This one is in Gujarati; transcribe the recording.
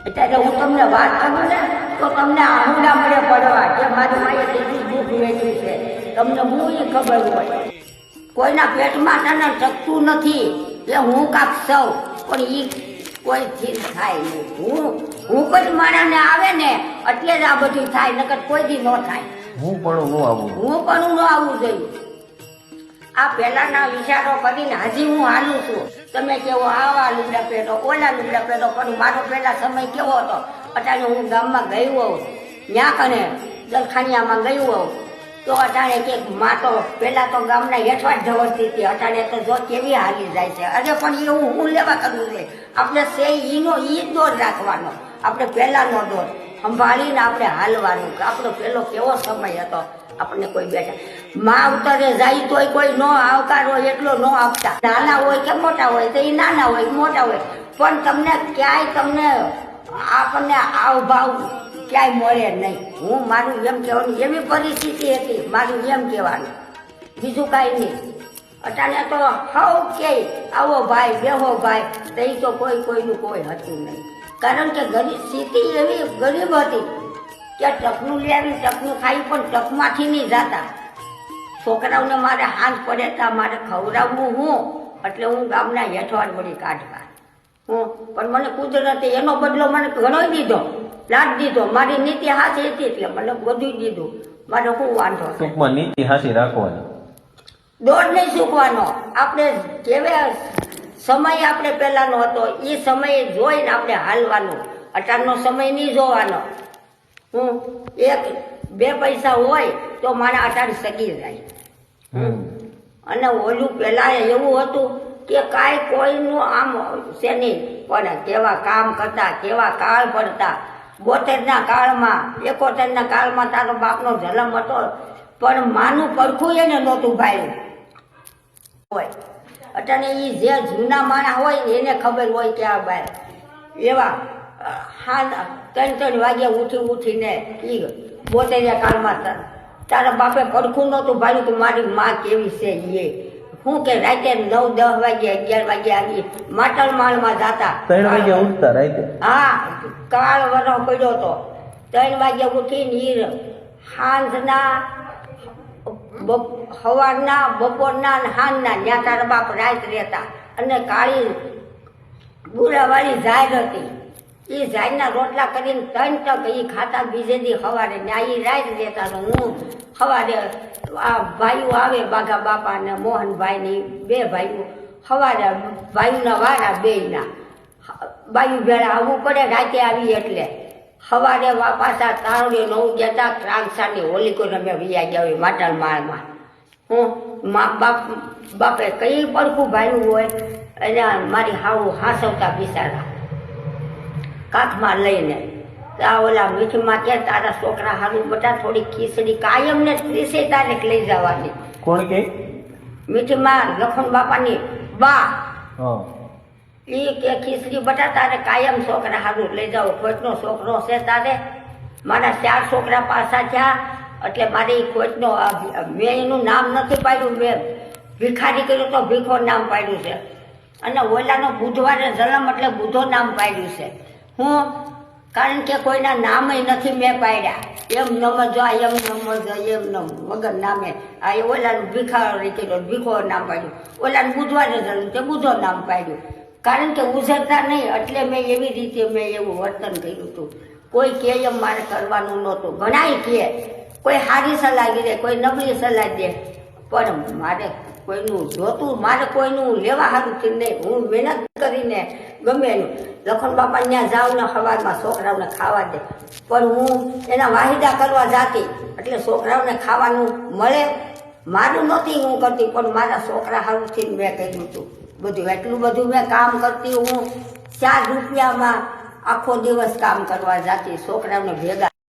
એટલે હું તમને વાત કરું ને તો તમને આહુડા મળે પડવા કે મારી માએ કેટલી દુઃખ વેચી છે તમને હું એ ખબર હોય. કોઈના પેટમાં તને ટકતું નથી એ હું કાક સૌ પણ એ કોઈથી થાય નહીં. હું કોઈ માણસને આવે ને એટલે જ આ બધું થાય, નકર કોઈથી ન થાય. હું પણ ન આવું જોઈએ. આ પહેલાના વિચારો કરીને હજી હું હાલું છું. તમે કેવો આવા લુગડા પહેરો ઓલા લુગડા પહેરો, પણ મારો પહેલા સમય કેવો હતો. અટાણે હું ગામમાં ગયું હોઉં ત્યાં કને દલખાનિયામાં ગયું હોઉં તો અટાણે કે માં તો પહેલા તો ગામના હેઠવા જ ઢવરતી હતી, અટાણે તો જો કેવી હાલી જાય છે. અરે પણ એવું હું લેવા કરવું છે. આપણે સે ઈનો ઈ જ દોર રાખવાનો, આપણે પહેલાનો દોર સંભાળીને આપણે હાલવાનું. આપણો પહેલો કેવો સમય હતો. આપણને કોઈ બેઠા માં ઉતરે જાય તોય કોઈ નો આવકારો એટલો ન આપતા. નાના હોય કે મોટા હોય તો એ નાના હોય મોટા હોય, પણ તમને ક્યાંય તમને આપણને આવભાવ ક્યાંય મળે નહીં. હું મારું એમ કહેવાનું એવી પરિસ્થિતિ હતી, મારું એમ કહેવાનું બીજું કાંઈ નહીં. અટાણે તો હવ કે આવો ભાઈ બેહો ભાઈ તો એ તો કોઈનું કોઈ હતું નહીં. કારણ કે ગરીબ સ્થિતિ એવી ગરીબ હતી કે ટકનું લેવી ટકનું ખાઈ પણ ટકમાંથી નહીં જતા. છોકરાઓને મારે હાથ પડે તા મારે ખવડાવવું હું એટલે હું ગામના હેઠવાડ વળી કાઢવા પણ મને કુદરતે એનો બદલો મને ઘણો દીધો, લાડ દીધો. મારી નીતિ હાથી હતી એટલે મને બધું દીધું. મારે શું વાંધો? ટૂંકમાં નીતિ હાથી રાખવાની, દોડ નહીં ચૂકવાનો. આપણે કેવા સમય આપણે પહેલાનો હતો એ સમયે જોઈને આપણે હાલવાનું. અટાણનો સમય નહીં જોવાનો. એક બે પૈસા હોય તો મારા અટાણ સગી જાય. અને ઓલું પેલા એવું હતું કે કાંઈ કોઈનું આમ છે નહીં, પણ કેવા કામ કરતા કેવા કાળ પડતા. 72ના કાળમાં 71ના કાળમાં તારો બાપનો જન્મ હતો પણ માનું પડખું એને નહોતું ભાઈ હોય. અટાણે એ જે જૂના માણસ હોય એને ખબર હોય કે આ ભાઈ એવા હા 3 વાગ્યા ઉઠીને એ 72ના કાળમાં તારા બાપે પડખું નહોતું ભાડ્યું કે મારી માં કેવી છે. એ શું કે રાતે 9-10 વાગે 11 વાગે આવી માટલ માળમાં જતા. 3 વાગ્યા ઉઠતા રાતે? હા, કાળ વરો પડ્યો તો 3 વાગ્યા ઉઠીને સાંજના સવારના બપોરના અને સાંજના ત્યાં તારા બાપ રાત રહેતા. અને કાળી બુરાવાળી ઝાડ હતી, એ ઝાડના રોટલા કરીને 3 ટક એ ખાતા. બીજે દી સવારે ત્યાં એ રાત રહેતા. હું સવારે આ ભાઈઓ આવે બાઘા બાપા ને મોહનભાઈ ની 2 ભાઈઓ સવારે ભાઈઓના વારા બેયના બાયું ભેળા આવવું પડે. રાતે આવી એટલે સવારે પાછા તારોડી 9 જતા ક્રાંસાની હોલિકો રમે વિયા ગયા હોય માટલ માળમાં. બાપે કઈ પડખું ભાઈ હોય અને મારી હાવું હાસવતા બિચારા કાંખમાં લઈને આ ઓલા મીઠમાં કે તારા છોકરા હારું બધા થોડી ખીચડી કાયમ ને 30 તારીખ લઈ જવાની. કોણ કે? મીઠમાં લખન બાપાની બા એ કે ખીચડી બટા તારે કાયમ છોકરા હારું લઈ જાવ. ખોટનો છોકરો છે તારે. મારા 4 છોકરા પાછા થયા એટલે મારે એ ખોટનો મેં એનું નામ નથી પાડ્યું. મેં ભિખારી કર્યું તો ભીખો નામ પાડ્યું છે. અને ઓલાનો બુધવારે જન્મ એટલે બુધો નામ પાડ્યું છે. કારણ કે કોઈના નામ નથી મેં પાડ્યા. એમ નમજો એમ નમજો એમ નમ વગર નામે આ ઓલાનું ભિખારી કર્યો ભીખો નામ પાડ્યું. ઓલાનું બુધવારે જન્મ તે બુધો નામ પાડ્યું. કારણ કે ઉજરતા નહીં એટલે મેં એવી રીતે મેં એવું વર્તન કર્યું હતું. કોઈ કે એમ મારે કરવાનું નહોતું. ઘણાય કે કોઈ સારી સલાહ દે કોઈ નબળી સલાહ દે, પણ મારે કોઈનું જોતું મારે કોઈનું લેવા સારું થી નહીં. હું મહેનત કરીને ગમે એનું લખન બાપા ત્યાં જાઉં ને સવારમાં છોકરાઓને ખાવા દે, પણ હું એના વાહિદા કરવા જાતી એટલે છોકરાઓને ખાવાનું મળે. મારું નહોતી હું કરતી પણ મારા છોકરા સારુંથી મેં કર્યું હતું બધું. એટલું બધું મેં કામ કરતી. હું 4 રૂપિયામાં આખો દિવસ કામ કરવા જાતી છોકરાઓને ભેગા